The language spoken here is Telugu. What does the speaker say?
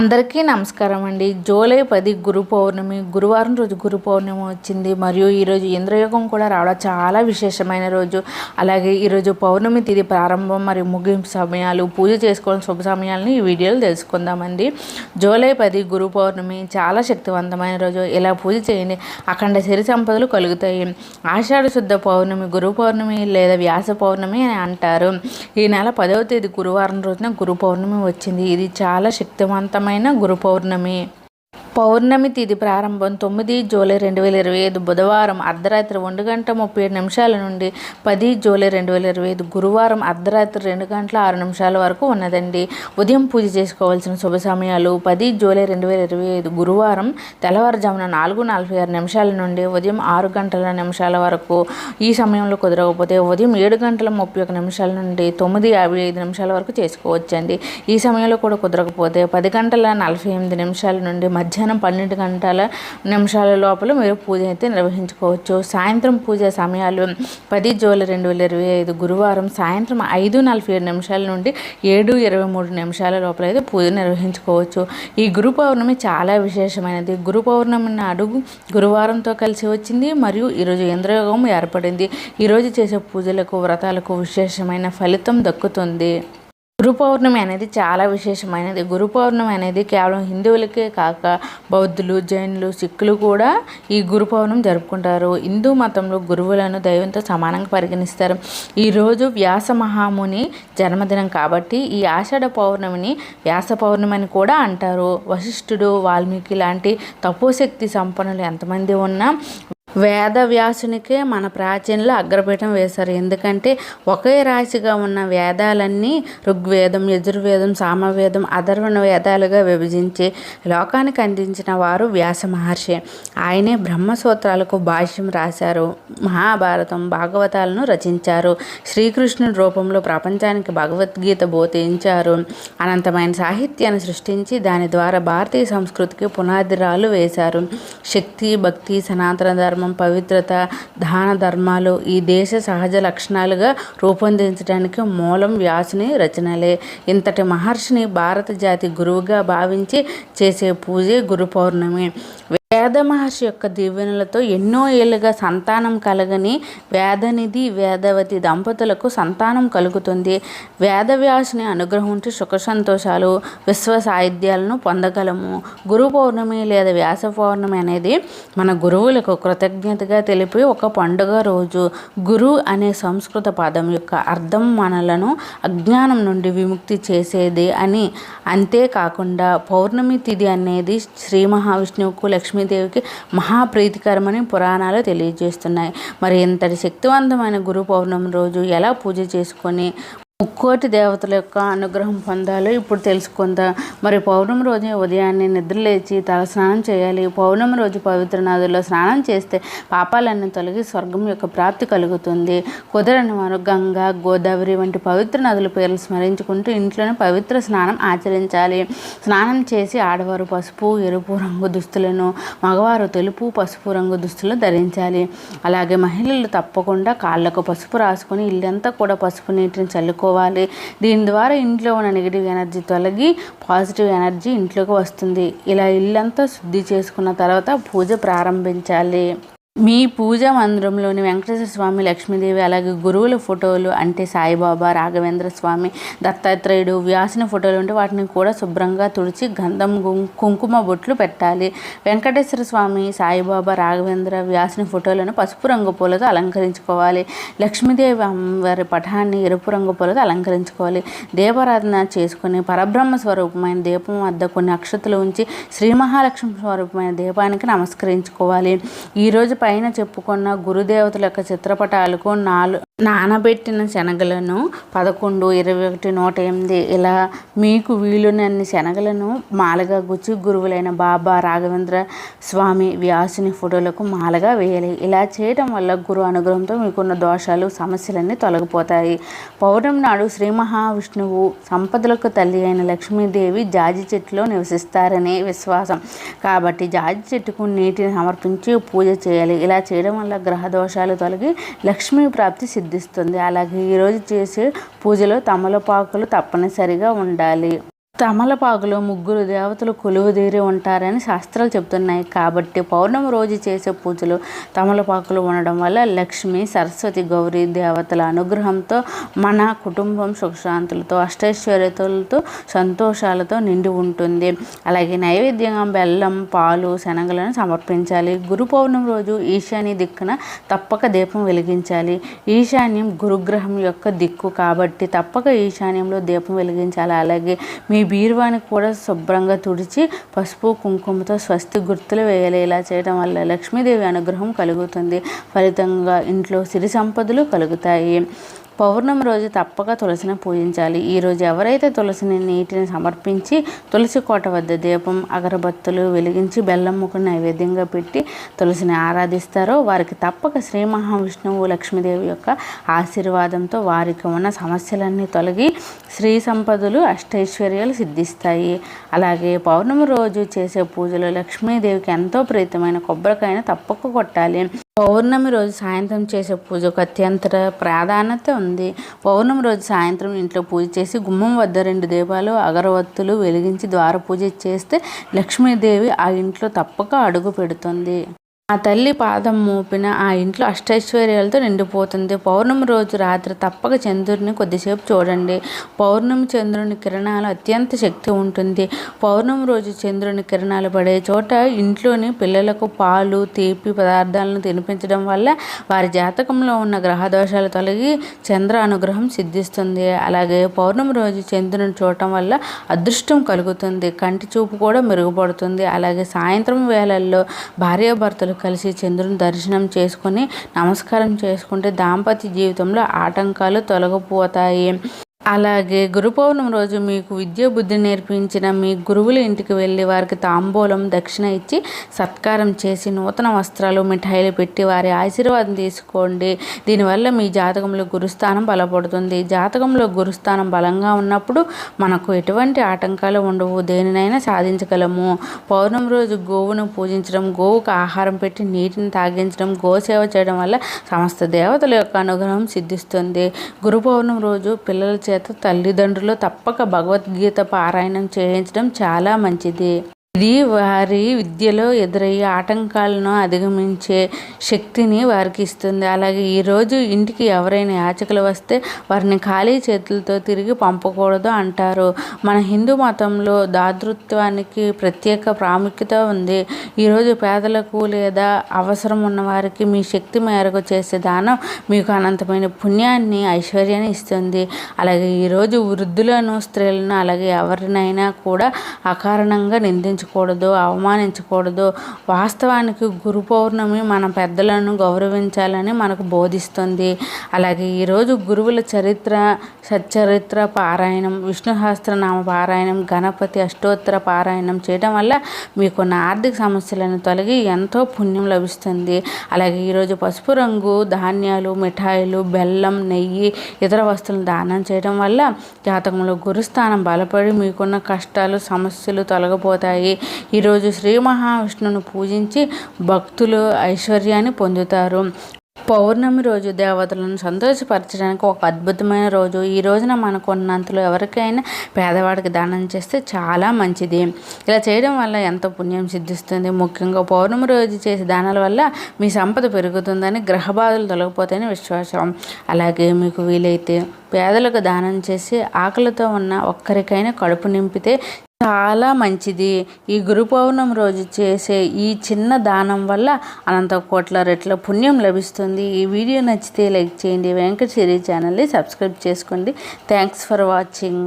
అందరికీ నమస్కారం అండి. జూలై 10 గురు పౌర్ణమి, గురువారం రోజు గురు పౌర్ణమి వచ్చింది. మరియు ఈరోజు ఇంద్రయోగం కూడా రావడం చాలా విశేషమైన రోజు. అలాగే ఈరోజు పౌర్ణమి తిథి ప్రారంభం మరియు ముగింపు సమయాలు, పూజ చేసుకోవడం శుభ సమయాలని ఈ వీడియోలో తెలుసుకుందామండి. జూలై 10 గురు పౌర్ణమి చాలా శక్తివంతమైన రోజు. ఇలా పూజ చేయండి, అఖండ సిరి సంపదలు కలుగుతాయి. ఆషాఢ శుద్ధ పౌర్ణమి గురు పౌర్ణమి లేదా వ్యాస పౌర్ణమి అని అంటారు. ఈ నెల 10వ తేదీ గురువారం రోజున గురు పౌర్ణమి వచ్చింది. ఇది చాలా శక్తివంతమైన గురు పౌర్ణమి. పౌర్ణమి తిథి ప్రారంభం 9 జూలై 2025 బుధవారం అర్ధరాత్రి 1:37 నుండి 10 జూలై 2025 గురువారం అర్ధరాత్రి 2:06 వరకు ఉన్నదండి. ఉదయం పూజ చేసుకోవాల్సిన శుభ సమయాలు 10 జూలై 2025 గురువారం తెల్లవారుజామున 4:46 నుండి ఉదయం 6:00 వరకు. ఈ సమయంలో కుదరకపోతే ఉదయం 7:31 నుండి 9:55 వరకు చేసుకోవచ్చండి. ఈ సమయంలో కూడా కుదరకపోతే 10:48 నుండి మధ్యాహ్నం 12:00 లోపల మీరు పూజ అయితే నిర్వహించుకోవచ్చు. సాయంత్రం పూజ సమయాలు 10 జూలై 2025 గురువారం సాయంత్రం 5:47 నుండి 7:23 లోపల అయితే పూజ నిర్వహించుకోవచ్చు. ఈ గురు పౌర్ణమి చాలా విశేషమైనది. గురు పౌర్ణమి నాడు గురువారంతో కలిసి వచ్చింది మరియు ఈరోజు ఇంద్రయోగం ఏర్పడింది. ఈరోజు చేసే పూజలకు వ్రతాలకు విశేషమైన ఫలితం దక్కుతుంది. గురు పౌర్ణమి అనేది చాలా విశేషమైనది. గురు పౌర్ణమి అనేది కేవలం హిందువులకే కాక బౌద్ధులు, జైనులు, సిక్కులు కూడా ఈ గురు పౌర్ణమి జరుపుకుంటారు. హిందూ మతంలో గురువులను దైవంతో సమానంగా పరిగణిస్తారు. ఈరోజు వ్యాస మహాముని జన్మదినం కాబట్టి ఈ ఆషాఢ పౌర్ణమిని వ్యాస పౌర్ణమి అని కూడా అంటారు. వశిష్ఠుడు, వాల్మీకి లాంటి తపోశక్తి సంపన్నులు ఎంతమంది ఉన్నా వేదవ్యాసునికే మన ప్రాచీనులు అగ్రపీఠం వేశారు. ఎందుకంటే ఒకే రాశిగా ఉన్న వేదాలన్నీ ఋగ్వేదం, యజుర్వేదం, సామవేదం, అథర్వణ వేదాలుగా విభజించి లోకానికి అందించిన వారు వ్యాస మహర్షి. ఆయనే బ్రహ్మసూత్రాలకు భాష్యం రాశారు. మహాభారతం, భాగవతాలను రచించారు. శ్రీకృష్ణుడి రూపంలో ప్రపంచానికి భగవద్గీత బోధించారు. అనంతమైన సాహిత్యాన్ని సృష్టించి దాని ద్వారా భారతీయ సంస్కృతికి పునాదిరాలు వేశారు. శక్తి, భక్తి, సనాతన ధర్మం, పవిత్రత, దాన ధర్మాలు ఈ దేశ సహజ లక్షణాలుగా రూపొందించడానికి మూలం వ్యాసుని రచనలే. ఇంతటి మహర్షిని భారత జాతి గురువుగా భావించి చేసే పూజే గురు పౌర్ణమి. వేద మహర్షి యొక్క దీవెనలతో ఎన్నో ఏళ్ళుగా సంతానం కలగని వేదనిధి, వేదవతి దంపతులకు సంతానం కలుగుతుంది. వేదవ్యాసుని అనుగ్రహం ఉంటే సుఖ సంతోషాలు, విశ్వ సాహిత్యాలను పొందగలము. గురు పౌర్ణమి లేదా వ్యాస పౌర్ణమి అనేది మన గురువులకు కృతజ్ఞతగా తెలిపి ఒక పండుగ రోజు. గురు అనే సంస్కృత పదం యొక్క అర్థం మనలను అజ్ఞానం నుండి విముక్తి చేసేది అని. అంతేకాకుండా పౌర్ణమి తిథి అనేది శ్రీ మహావిష్ణువుకు, లక్ష్మీదేవికి మహాప్రీతికరమని పురాణాలు తెలియజేస్తున్నాయి. మరి ఇంతటి శక్తివంతమైన గురు పౌర్ణమి రోజు ఎలా పూజ చేసుకొని ముక్కోటి దేవతల యొక్క అనుగ్రహం పొందాలో ఇప్పుడు తెలుసుకుందాం. మరి పౌర్ణమి రోజు ఉదయాన్నే నిద్రలేచి తలస్నానం చేయాలి. పౌర్ణమి రోజు పవిత్ర నదుల్లో స్నానం చేస్తే పాపాలన్నీ తొలగి స్వర్గం యొక్క ప్రాప్తి కలుగుతుంది. కుదరని వారు గంగా, గోదావరి వంటి పవిత్ర నదుల పేర్లు స్మరించుకుంటూ ఇంట్లోనే పవిత్ర స్నానం ఆచరించాలి. స్నానం చేసి ఆడవారు పసుపు, ఎరుపు రంగు దుస్తులను, మగవారు తెలుపు, పసుపు రంగు దుస్తులు ధరించాలి. అలాగే మహిళలు తప్పకుండా కాళ్ళకు పసుపు రాసుకొని ఇల్లంతా కూడా పసుపు నీటిని చల్లుకోవాలి. దీని ద్వారా ఇంట్లో ఉన్న నెగిటివ్ ఎనర్జీ తొలగి పాజిటివ్ ఎనర్జీ ఇంట్లోకి వస్తుంది. ఇలా ఇల్లంతా శుద్ధి చేసుకున్న తర్వాత పూజ ప్రారంభించాలి. మీ పూజా మందిరంలోని వెంకటేశ్వర స్వామి, లక్ష్మీదేవి అలాగే గురువుల ఫోటోలు అంటే సాయిబాబా, రాఘవేంద్ర స్వామి, దత్తాత్రేయుడు, వ్యాసుని ఫోటోలు ఉంటే వాటిని కూడా శుభ్రంగా తుడిచి గంధం, కుంకుమ బొట్లు పెట్టాలి. వెంకటేశ్వర స్వామి, సాయిబాబా, రాఘవేంద్ర, వ్యాసుని ఫోటోలను పసుపు రంగు పూలతో అలంకరించుకోవాలి. లక్ష్మీదేవి అమ్మవారి పటాన్ని ఎరుపు రంగు పూలతో అలంకరించుకోవాలి. దీపారాధన చేసుకుని పరబ్రహ్మ స్వరూపమైన దీపం వద్ద కొన్ని అక్షతలు ఉంచి శ్రీ మహాలక్ష్మి స్వరూపమైన దీపానికి నమస్కరించుకోవాలి. ఈరోజు పైన చెప్పుకున్న గురుదేవతల యొక్క చిత్రపటాలకు నానబెట్టిన శనగలను 11, 21, 108 ఇలా మీకు వీలునన్ని శనగలను మాలగా గుచ్చి గురువులైన బాబా, రాఘవేంద్ర స్వామి, వ్యాసుని ఫోటోలకు మాలగా వేయాలి. ఇలా చేయడం వల్ల గురు అనుగ్రహంతో మీకున్న దోషాలు, సమస్యలన్నీ తొలగిపోతాయి. పౌర్ణమి నాడు శ్రీ మహావిష్ణువు, సంపదలకు తల్లి అయిన లక్ష్మీదేవి జాజి చెట్టులో నివసిస్తారనే విశ్వాసం కాబట్టి జాజి చెట్టుకు నీటిని సమర్పించి పూజ చేయాలి. ఇలా చేయడం వల్ల గ్రహ దోషాలు తొలగి లక్ష్మీ ప్రాప్తి సిద్ధిస్తుంది. అలాగే ఈరోజు చేసే పూజలో తమలపాకులు తప్పనిసరిగా ఉండాలి. తమలపాకులో ముగ్గురు దేవతలు కొలువుదీరి ఉంటారని శాస్త్రాలు చెబుతున్నాయి. కాబట్టి పౌర్ణమి రోజు చేసే పూజలు తమలపాకులు ఉండడం వల్ల లక్ష్మి, సరస్వతి, గౌరీ దేవతల అనుగ్రహంతో మన కుటుంబం సుఖశాంతులతో, అష్టైశ్వర్యతలతో, సంతోషాలతో నిండి ఉంటుంది. అలాగే నైవేద్యంగా బెల్లం, పాలు, శనగలను సమర్పించాలి. గురు పౌర్ణమి రోజు ఈశాన్య దిక్కున తప్పక దీపం వెలిగించాలి. ఈశాన్యం గురుగ్రహం యొక్క దిక్కు కాబట్టి తప్పక ఈశాన్యంలో దీపం వెలిగించాలి. అలాగే మీ బీరువాని కూడా శుభ్రంగా తుడిచి పసుపు కుంకుమతో స్వస్తి గుర్తులు వేయాలి. ఇలా చేయడం వల్ల లక్ష్మీదేవి అనుగ్రహం కలుగుతుంది. ఫలితంగా ఇంట్లో సిరి సంపదలు కలుగుతాయి. పౌర్ణమి రోజు తప్పక తులసిని పూజించాలి. ఈరోజు ఎవరైతే తులసిని నీటిని సమర్పించి తులసి కోట వద్ద దీపం, అగరబత్తులు వెలిగించి బెల్లం ముక్కను నైవేద్యంగా పెట్టి తులసిని ఆరాధిస్తారో వారికి తప్పక శ్రీ మహావిష్ణువు, లక్ష్మీదేవి యొక్క ఆశీర్వాదంతో వారికి ఉన్న సమస్యలన్నీ తొలగి శ్రీ సంపదలు, అష్టైశ్వర్యాలు సిద్ధిస్తాయి. అలాగే పౌర్ణమి రోజు చేసే పూజలు లక్ష్మీదేవికి ఎంతో ప్రీతమైన కొబ్బరికాయను తప్పక కొట్టాలి. పౌర్ణమి రోజు సాయంత్రం చేసే పూజకు అత్యంత ప్రాధాన్యత ఉంది. పౌర్ణమి రోజు సాయంత్రం ఇంట్లో పూజ చేసి గుమ్మం వద్ద 2 దీపాలు, అగరవత్తులు వెలిగించి ద్వార పూజ చేస్తే లక్ష్మీదేవి ఆ ఇంట్లో తప్పక అడుగు పెడుతుంది. ఆ తల్లి పాదం మోపిన ఆ ఇంట్లో అష్టైశ్వర్యాలతో నిండిపోతుంది. పౌర్ణమి రోజు రాత్రి తప్పక చంద్రుడిని కొద్దిసేపు చూడండి. పౌర్ణమి చంద్రుని కిరణాలు అత్యంత శక్తి ఉంటుంది. పౌర్ణమి రోజు చంద్రుని కిరణాలు పడే చోట ఇంట్లోని పిల్లలకు పాలు, తీపి పదార్థాలను తినిపించడం వల్ల వారి జాతకంలో ఉన్న గ్రహదోషాలు తొలగి చంద్ర అనుగ్రహం సిద్ధిస్తుంది. అలాగే పౌర్ణమి రోజు చంద్రుని చూడటం వల్ల అదృష్టం కలుగుతుంది. కంటి చూపు కూడా మెరుగుపడుతుంది. అలాగే సాయంత్రం వేళల్లో భార్యాభర్తలు కలిసి చంద్రుని దర్శనం చేసుకుని నమస్కారం చేసుకుంటే దాంపత్య జీవితంలో ఆటంకాలు తొలగిపోతాయి. అలాగే గురు పౌర్ణమి రోజు మీకు విద్య బుద్ధి నేర్పించిన మీ గురువుల ఇంటికి వెళ్ళి వారికి తాంబూలం, దక్షిణ ఇచ్చి సత్కారం చేసి నూతన వస్త్రాలు, మిఠాయిలు పెట్టి వారి ఆశీర్వాదం తీసుకోండి. దీనివల్ల మీ జాతకంలో గురుస్థానం బలపడుతుంది. జాతకంలో గురుస్థానం బలంగా ఉన్నప్పుడు మనకు ఎటువంటి ఆటంకాలు ఉండవు, దేనినైనా సాధించగలము. పౌర్ణమి రోజు గోవును పూజించడం, గోవుకు ఆహారం పెట్టి నీటిని తాగించడం, గోసేవ చేయడం వల్ల సమస్త దేవతల యొక్క అనుగ్రహం సిద్ధిస్తుంది. గురు పౌర్ణమి రోజు పిల్లల తల్లిదండ్రులు తప్పక భగవద్గీత పారాయణం చేయించడం చాలా మంచిది. ఇది వారి విద్యలో ఎదురయ్యే ఆటంకాలను అధిగమించే శక్తిని వారికి ఇస్తుంది. అలాగే ఈరోజు ఇంటికి ఎవరైనా యాచకులు వస్తే వారిని ఖాళీ చేతులతో తిరిగి పంపకూడదు అంటారు. మన హిందూ మతంలో దాతృత్వానికి ప్రత్యేక ప్రాముఖ్యత ఉంది. ఈరోజు పేదలకు లేదా అవసరం ఉన్న వారికి మీ శక్తి మేరకు చేసే దానం మీకు అనంతమైన పుణ్యాన్ని, ఐశ్వర్యాన్ని ఇస్తుంది. అలాగే ఈరోజు వృద్ధులను, స్త్రీలను, అలాగే ఎవరినైనా కూడా అకారణంగా నిందించకూడదు, అవమానించకూడదు. వాస్తవానికి గురు పౌర్ణమి మన పెద్దలను గౌరవించాలని మనకు బోధిస్తుంది. అలాగే ఈరోజు గురువుల చరిత్ర, సచ్చరిత్ర పారాయణం, విష్ణు సహస్రనామ పారాయణం, గణపతి అష్టోత్తర పారాయణం చేయడం వల్ల మీకున్న ఆర్థిక సమస్యలను తొలగి ఎంతో పుణ్యం లభిస్తుంది. అలాగే ఈరోజు పసుపు రంగు ధాన్యాలు, మిఠాయిలు, బెల్లం, నెయ్యి, ఇతర వస్తువులను దానం చేయడం వల్ల జాతకంలో గురుస్థానం బలపడి మీకున్న కష్టాలు, సమస్యలు తొలగిపోతాయి. ఈరోజు శ్రీ మహావిష్ణువును పూజించి భక్తులు ఐశ్వర్యాన్ని పొందుతారు. పౌర్ణమి రోజు దేవతలను సంతోషపరచడానికి ఒక అద్భుతమైన రోజు. ఈ రోజున మనకు ఉన్నంతలో ఎవరికైనా పేదవాడికి దానం చేస్తే చాలా మంచిది. ఇలా చేయడం వల్ల ఎంతో పుణ్యం సిద్ధిస్తుంది. ముఖ్యంగా పౌర్ణమి రోజు చేసే దానాల వల్ల మీ సంపద పెరుగుతుందని, గ్రహ బాధలు తొలగిపోతాయని విశ్వాసం. అలాగే మీకు వీలైతే పేదలకు దానం చేసి ఆకలితో ఉన్న ఒక్కరికైనా కడుపు నింపితే చాలా మంచిది. ఈ గురు పౌర్ణమి రోజు చేసే ఈ చిన్న దానం వల్ల అనంత కోట్ల రెట్ల పుణ్యం లభిస్తుంది. ఈ వీడియో నచ్చితే లైక్ చేయండి. వెంకట సిరి ఛానల్ని సబ్స్క్రైబ్ చేసుకోండి. Thanks for watching.